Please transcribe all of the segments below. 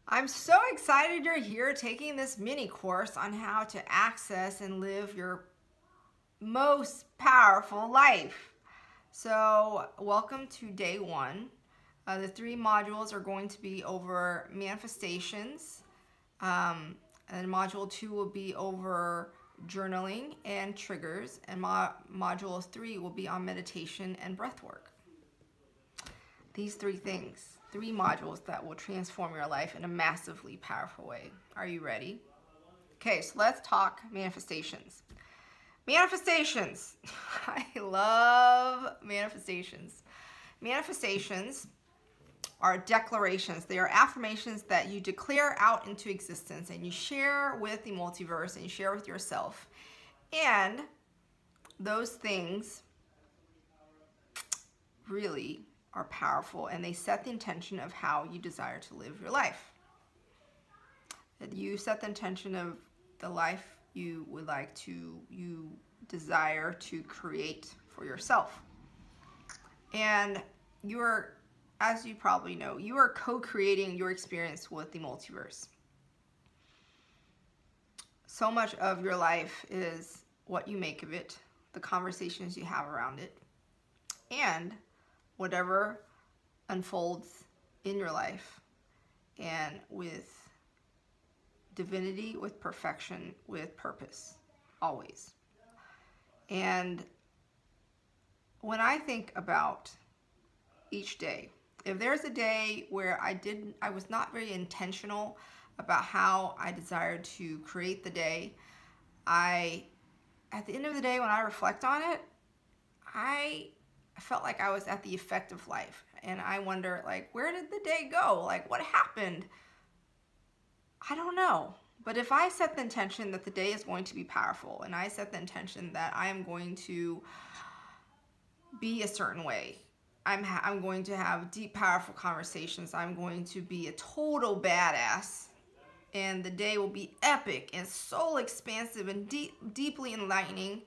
I'm so excited you're here taking this mini course on how to access and live your most powerful life. So welcome to day one. The three modules are going to be over manifestations, and module 2 will be over journaling and triggers, and module 3 will be on meditation and breath work. These three things, three modules that will transform your life in a massively powerful way. Are you ready? Okay, so let's talk manifestations. Manifestations. I love manifestations. Manifestations are declarations. They are affirmations that you declare out into existence and you share with the multiverse and you share with yourself. And those things really are powerful, and they set the intention of how you desire to live your life. You set the intention of the life you desire to create for yourself. And you are, as you probably know, you are co-creating your experience with the multiverse. So much of your life is what you make of it, the conversations you have around it, and whatever unfolds in your life, and with divinity, with perfection, with purpose, always. And when I think about each day, if there's a day where I was not very intentional about how I desired to create the day, at the end of the day, when I reflect on it, I felt like I was at the effect of life. And I wonder, like, where did the day go? Like, what happened? I don't know. But if I set the intention that the day is going to be powerful, and I set the intention that I am going to be a certain way, I'm going to have deep, powerful conversations, I'm going to be a total badass, and the day will be epic and soul expansive and deeply enlightening.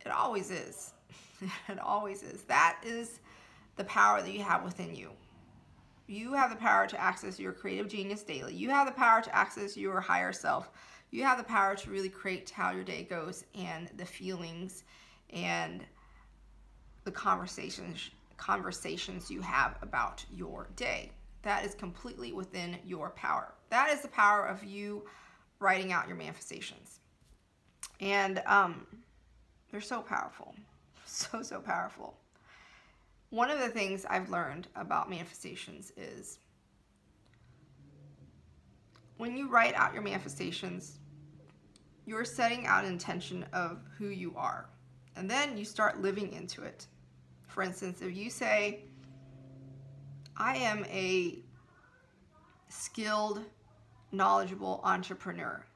It always is. It always is. That is the power that you have within you. You have the power to access your creative genius daily. You have the power to access your higher self. You have the power to really create how your day goes, and the feelings and the conversations you have about your day. That is completely within your power. That is the power of you writing out your manifestations. And they're so powerful. So powerful. One of the things I've learned about manifestations is when you write out your manifestations, you're setting out an intention of who you are, and then you start living into it. For instance, if you say, I am a skilled, knowledgeable entrepreneur.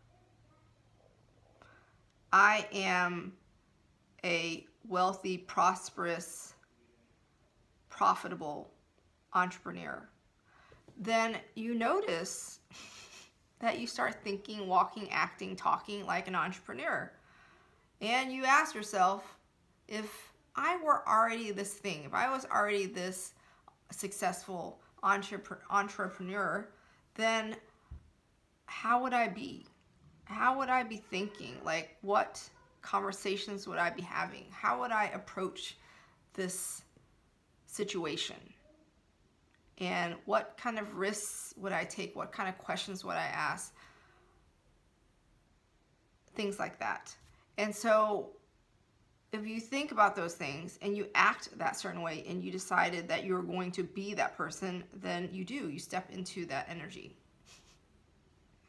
I am a wealthy, prosperous, profitable entrepreneur. Then you notice that you start thinking, walking, acting, talking like an entrepreneur. And you ask yourself, if I were already this thing, if I was already this successful entrepreneur, then how would I be? How would I be thinking? Like, what conversations would I be having? How would I approach this situation? And what kind of risks would I take? What kind of questions would I ask? Things like that. And so if you think about those things and you act that certain way and you decided that you're going to be that person, then you step into that energy.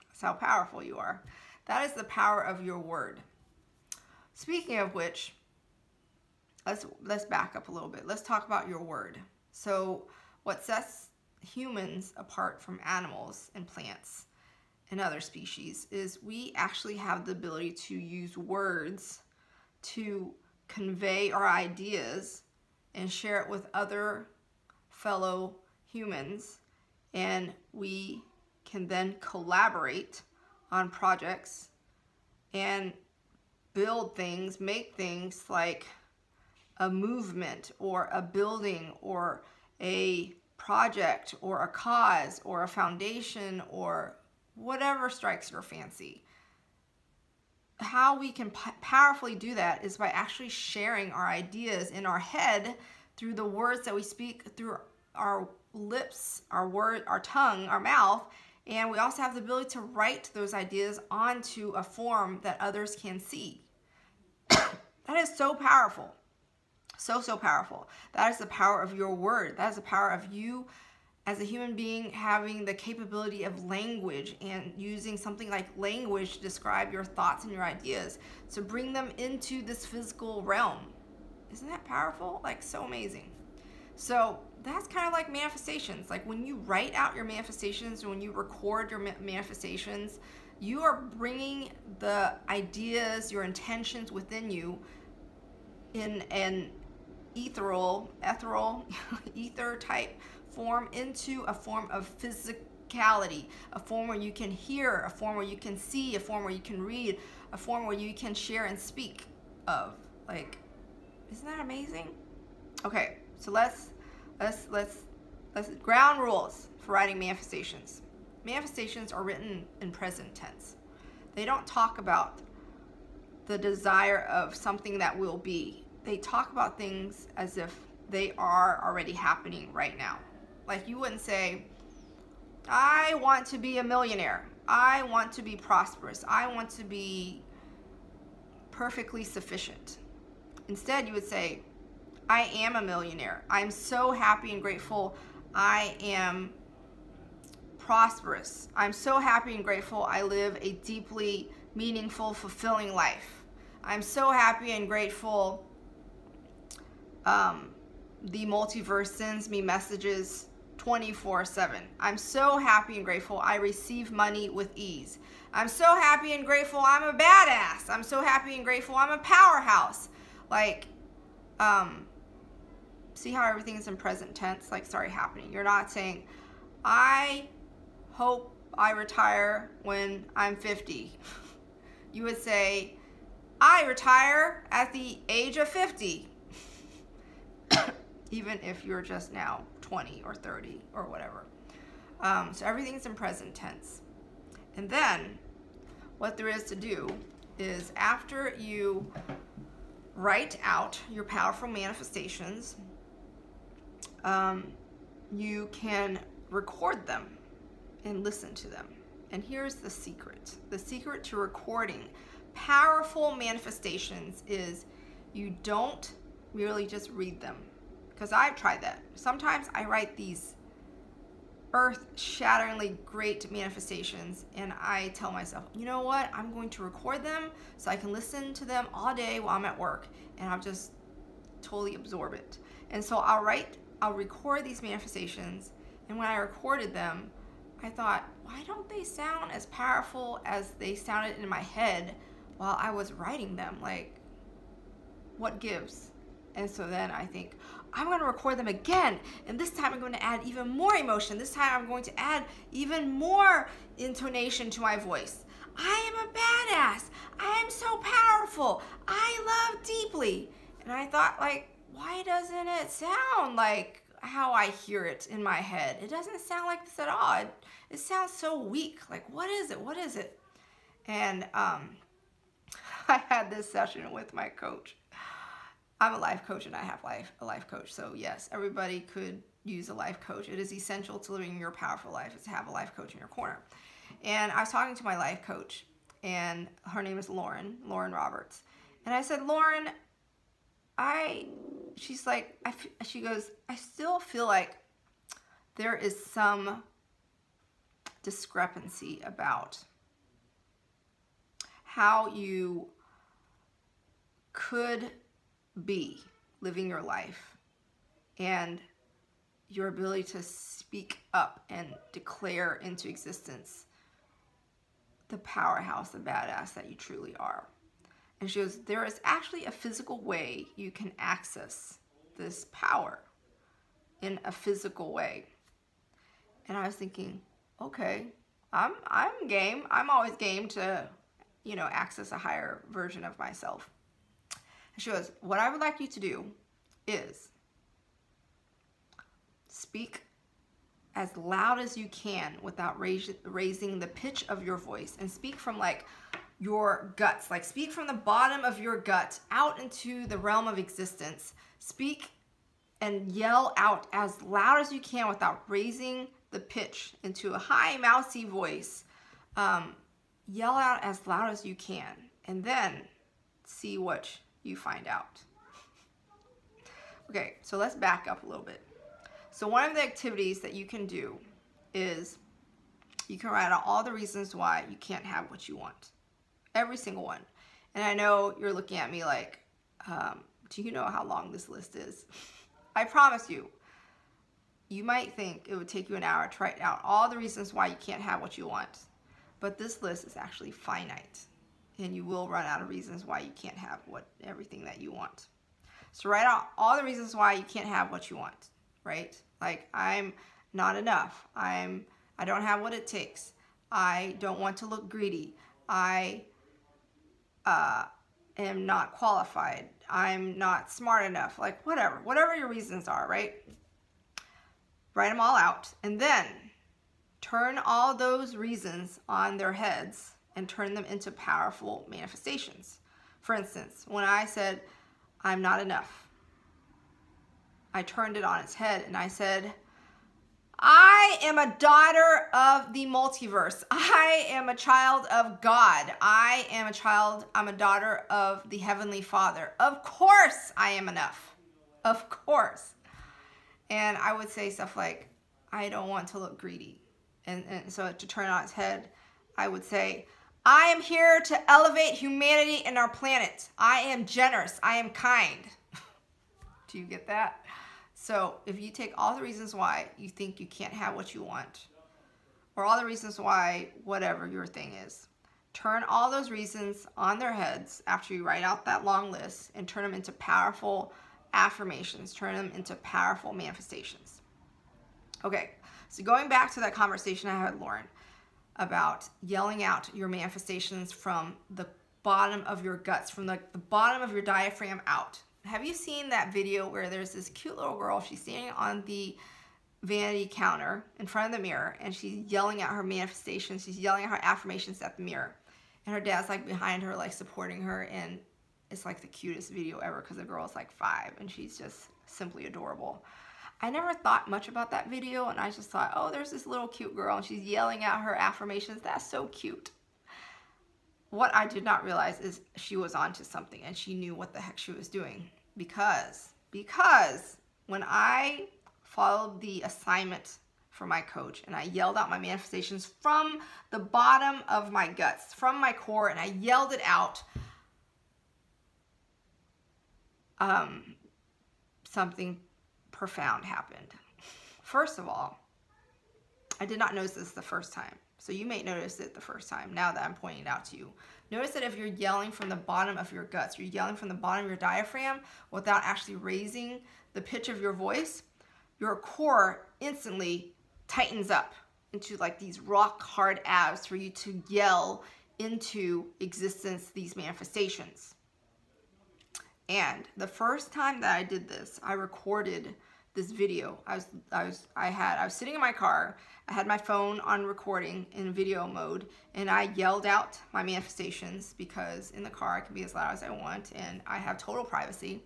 That's how powerful you are. That is the power of your word. Speaking of which, let's back up a little bit. Let's talk about your word. So what sets humans apart from animals and plants and other species is we actually have the ability to use words to convey our ideas and share it with other fellow humans, and we can then collaborate on projects and build things, make things like a movement or a building or a project or a cause or a foundation or whatever strikes your fancy. How we can powerfully do that is by actually sharing our ideas in our head through the words that we speak through our lips, our tongue, our mouth, and we also have the ability to write those ideas onto a form that others can see. That is so powerful. So powerful. That is the power of your word. That is the power of you as a human being having the capability of language and using something like language to describe your thoughts and your ideas, to bring them into this physical realm. Isn't that powerful? Like, so amazing. So that's kind of like manifestations. Like when you write out your manifestations, when you record your manifestations, you are bringing the ideas, your intentions within you in an ethereal, ether type form into a form of physicality, a form where you can hear, a form where you can see, a form where you can read, a form where you can share and speak of. Like, isn't that amazing? Okay, so let's ground rules for writing manifestations. Manifestations are written in present tense. They don't talk about the desire of something that will be. They talk about things as if they are already happening right now. Like, you wouldn't say, I want to be a millionaire. I want to be prosperous. I want to be perfectly sufficient. Instead, you would say, I am a millionaire. I'm so happy and grateful. I am prosperous. I'm so happy and grateful. I live a deeply meaningful, fulfilling life. I'm so happy and grateful. The multiverse sends me messages 24/7. I'm so happy and grateful. I receive money with ease. I'm so happy and grateful. I'm a badass. I'm so happy and grateful. I'm a powerhouse. Like, see how everything's in present tense? Like, sorry, happening. You're not saying, I hope I retire when I'm 50. You would say, I retire at the age of 50. Even if you're just now 20 or 30 or whatever. So everything's in present tense. And then what there is to do is, after you write out your powerful manifestations, you can record them and listen to them. And here's the secret. The secret to recording powerful manifestations is you don't merely just read them. Because I've tried that. Sometimes I write these earth-shatteringly great manifestations and I tell myself, you know what? I'm going to record them so I can listen to them all day while I'm at work, and I'll just totally absorb it. And so I'll record these manifestations, and when I recorded them, I thought, why don't they sound as powerful as they sounded in my head while I was writing them? Like, what gives? And so then I think, I'm going to record them again, and this time I'm going to add even more emotion. This time I'm going to add even more intonation to my voice. I am a badass. I am so powerful. I love deeply. And I thought, like, why doesn't it sound like how I hear it in my head? It doesn't sound like this at all. It sounds so weak. Like, what is it? What is it? And I had this session with my coach. I'm a life coach and I have a life coach. So yes, everybody could use a life coach. It is essential to living your powerful life is to have a life coach in your corner. And I was talking to my life coach, and her name is Lauren Roberts. And I said, Lauren, she's like, she goes, I still feel like there is some discrepancy about how you could be living your life and your ability to speak up and declare into existence the powerhouse, the badass that you truly are. And she goes, there is actually a physical way you can access this power in a physical way. And I was thinking, okay, I'm game. I'm always game to, access a higher version of myself. And she goes, what I would like you to do is speak as loud as you can without raising the pitch of your voice, and speak from like your guts, like speak from the bottom of your gut out into the realm of existence. Speak and yell out as loud as you can without raising the pitch into a high mousy voice. Yell out as loud as you can, and then see what you find out. Okay, so let's back up a little bit. So one of the activities that you can do is you can write out all the reasons why you can't have what you want. Every single one. And I know you're looking at me like, do you know how long this list is? I promise you, you might think it would take you an hour to write out all the reasons why you can't have what you want. But this list is actually finite. And you will run out of reasons why you can't have everything that you want. So write out all the reasons why you can't have what you want, right? Like, I'm not enough. I don't have what it takes. I don't want to look greedy. I am not qualified. I'm not smart enough. Like, whatever your reasons are, right? Write them all out, and then turn all those reasons on their heads and turn them into powerful manifestations. For instance, when I said, I'm not enough, I turned it on its head and I said, I am a daughter of the multiverse. I am a child of God. I'm a daughter of the Heavenly Father. Of course I am enough. Of course. And I would say stuff like, I don't want to look greedy. And so to turn it on its head, I would say, I am here to elevate humanity and our planet. I am generous. I am kind. Do you get that? So if you take all the reasons why you think you can't have what you want, or all the reasons why whatever your thing is, turn all those reasons on their heads after you write out that long list and turn them into powerful affirmations, turn them into powerful manifestations. Okay, so going back to that conversation I had with Lauren about yelling out your manifestations from the bottom of your guts, from the bottom of your diaphragm out. Have you seen that video where there's this cute little girl, she's standing on the vanity counter in front of the mirror and she's yelling out her manifestations, she's yelling out her affirmations at the mirror. And her dad's like behind her, like supporting her, and it's like the cutest video ever because the girl's like 5 and she's just simply adorable. I never thought much about that video, and I just thought, oh, there's this little cute girl and she's yelling out her affirmations. That's so cute. What I did not realize is she was onto something and she knew what the heck she was doing, because when I followed the assignment for my coach and I yelled out my manifestations from the bottom of my guts, from my core, and I yelled it out, something profound happened. First of all, I did not notice this the first time. So you may notice it the first time now that I'm pointing it out to you. Notice that if you're yelling from the bottom of your guts, you're yelling from the bottom of your diaphragm without actually raising the pitch of your voice, your core instantly tightens up into like these rock hard abs for you to yell into existence these manifestations. And the first time that I did this, I recorded this video. I was sitting in my car. I had my phone on recording in video mode, and I yelled out my manifestations because in the car I can be as loud as I want and I have total privacy.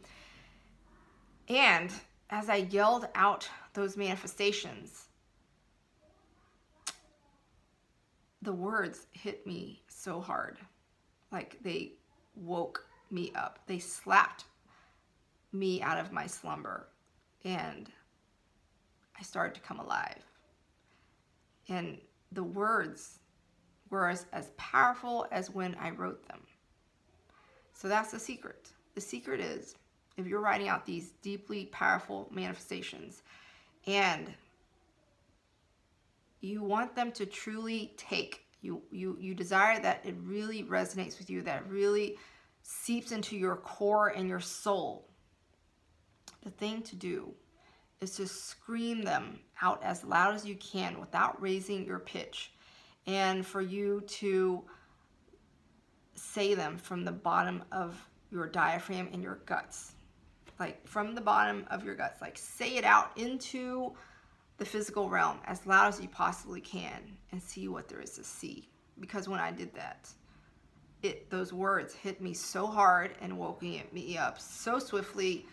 And as I yelled out those manifestations, the words hit me so hard. Like they woke me up. They slapped me out of my slumber. And I started to come alive. And the words were as powerful as when I wrote them. So that's the secret. The secret is, if you're writing out these deeply powerful manifestations and you want them to truly take, you desire that it really resonates with you, that it really seeps into your core and your soul, the thing to do is to scream them out as loud as you can without raising your pitch, and for you to say them from the bottom of your diaphragm and your guts. Like from the bottom of your guts. Like say it out into the physical realm as loud as you possibly can and see what there is to see. Because when I did that, those words hit me so hard and woke me up so swiftly.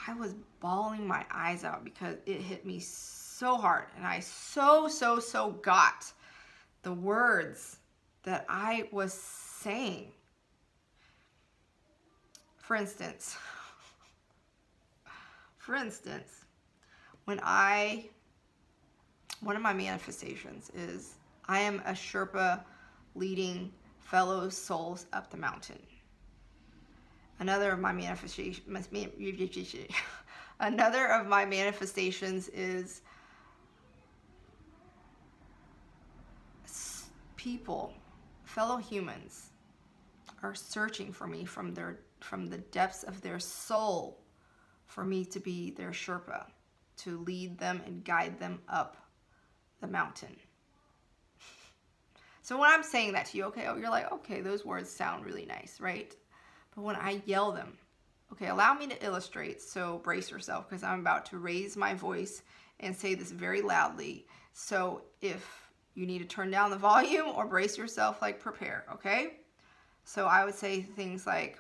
I was bawling my eyes out because it hit me so hard, and I so got the words that I was saying. For instance, one of my manifestations is I am a Sherpa leading fellow souls up the mountain. Another of my manifestations is people, fellow humans, are searching for me from the depths of their soul for me to be their Sherpa, to lead them and guide them up the mountain. So when I'm saying that to you, okay, you're like, okay, those words sound really nice, right? But when I yell them, okay, allow me to illustrate, so brace yourself, because I'm about to raise my voice and say this very loudly. So if you need to turn down the volume or brace yourself, like prepare, okay? So I would say things like,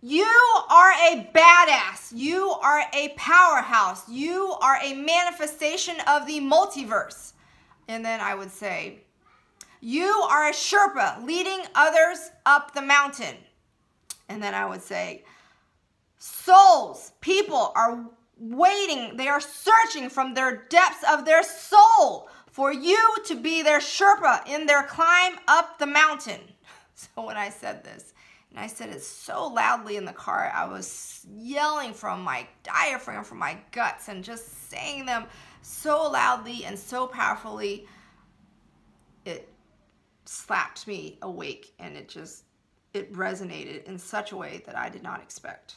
you are a badass. You are a powerhouse. You are a manifestation of the multiverse. And then I would say, you are a Sherpa leading others up the mountain. And then I would say, souls, people are waiting. They are searching from their depths of their soul for you to be their Sherpa in their climb up the mountain. So when I said this, and I said it so loudly in the car, I was yelling from my diaphragm, from my guts, and just saying them so loudly and so powerfully, it slapped me awake, and it resonated in such a way that I did not expect.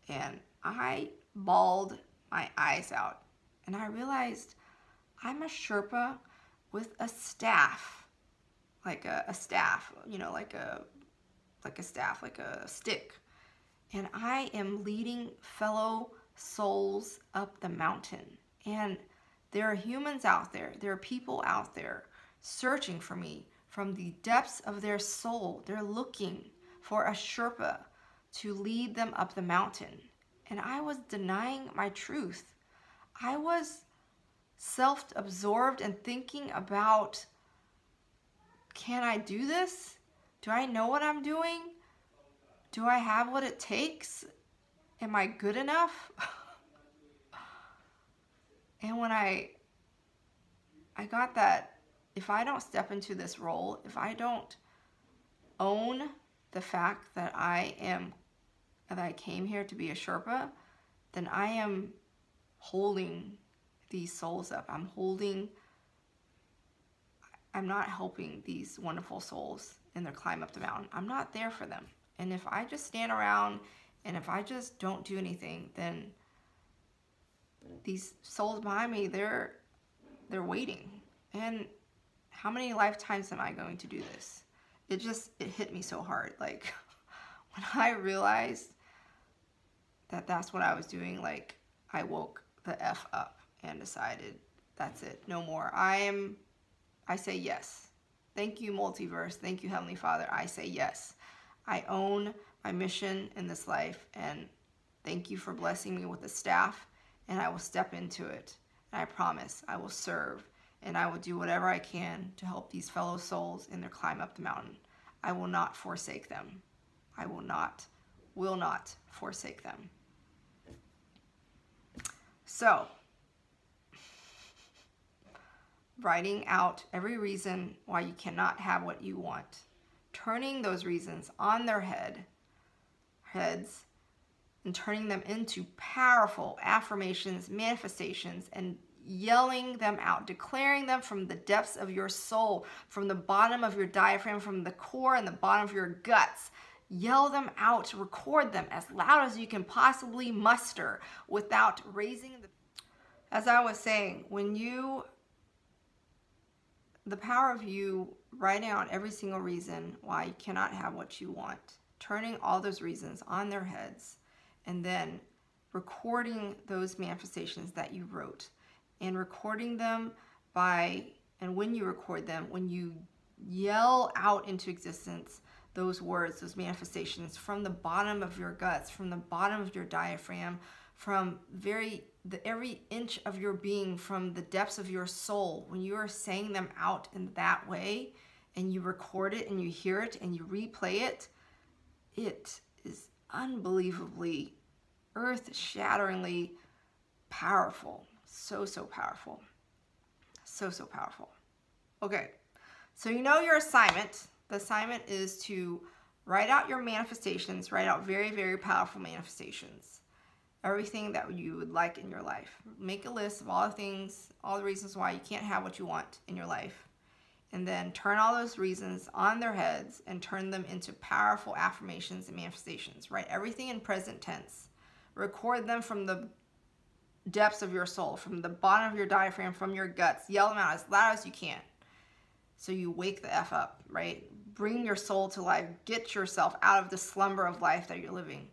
And I bawled my eyes out, and I realized I'm a Sherpa with a staff, like a staff, you know, like a staff, like a stick. And I am leading fellow souls up the mountain. And there are humans out there, there are people out there searching for me from the depths of their soul. They're looking for a Sherpa to lead them up the mountain. And I was denying my truth. I was self-absorbed and thinking about, can I do this? Do I know what I'm doing? Do I have what it takes? Am I good enough? And when I got that, if I don't step into this role, if I don't own the fact that I came here to be a Sherpa, then I am holding these souls up. I'm not helping these wonderful souls in their climb up the mountain. I'm not there for them. And if I just stand around and if I just don't do anything, then these souls behind me, they're waiting. And how many lifetimes am I going to do this? It hit me so hard. Like, when I realized that that's what I was doing, like, I woke the F up and decided, that's it, no more. I say yes. Thank you, multiverse. Thank you, Heavenly Father. I say yes. I own my mission in this life, and thank you for blessing me with a staff, and I will step into it. And I promise I will serve, and I will do whatever I can to help these fellow souls in their climb up the mountain. I will not forsake them. I will not forsake them. So, writing out every reason why you cannot have what you want, turning those reasons on their heads, and turning them into powerful affirmations, manifestations, and yelling them out, declaring them from the depths of your soul, from the bottom of your diaphragm, from the core and the bottom of your guts. Yell them out, record them as loud as you can possibly muster without raising the... As I was saying, the power of you writing out every single reason why you cannot have what you want, turning all those reasons on their heads, and then recording those manifestations that you wrote and recording them and when you record them, when you yell out into existence those words, those manifestations from the bottom of your guts, from the bottom of your diaphragm, from every inch of your being, from the depths of your soul, when you are saying them out in that way and you record it and you hear it and you replay it, it is unbelievably, earth-shatteringly powerful. So powerful. So powerful. Okay, so you know your assignment. The assignment is to write out your manifestations, write out very, very powerful manifestations. Everything that you would like in your life. Make a list of all the things, all the reasons why you can't have what you want in your life. And then turn all those reasons on their heads and turn them into powerful affirmations and manifestations. Write everything in present tense. Record them from the depths of your soul, from the bottom of your diaphragm, from your guts. Yell them out as loud as you can. So you wake the F up, right? Bring your soul to life. Get yourself out of the slumber of life that you're living.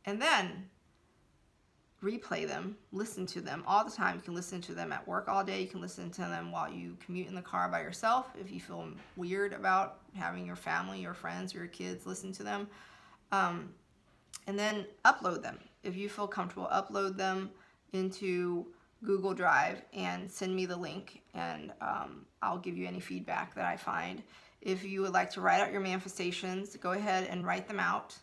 And then replay them, listen to them all the time. You can listen to them at work all day. You can listen to them while you commute in the car by yourself. If you feel weird about having your family, your friends, or your kids listen to them. And then upload them. If you feel comfortable, upload them into Google Drive and send me the link, and I'll give you any feedback that I find. If you would like to write out your manifestations, go ahead and write them out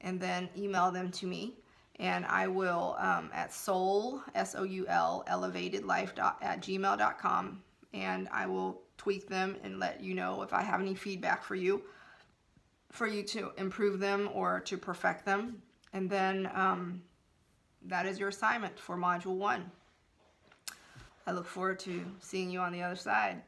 and then email them to me. And I will at soul, S-O-U-L, elevatedlife@gmail.com, and I will tweak them and let you know if I have any feedback for you to improve them or to perfect them. And then that is your assignment for Module 1. I look forward to seeing you on the other side.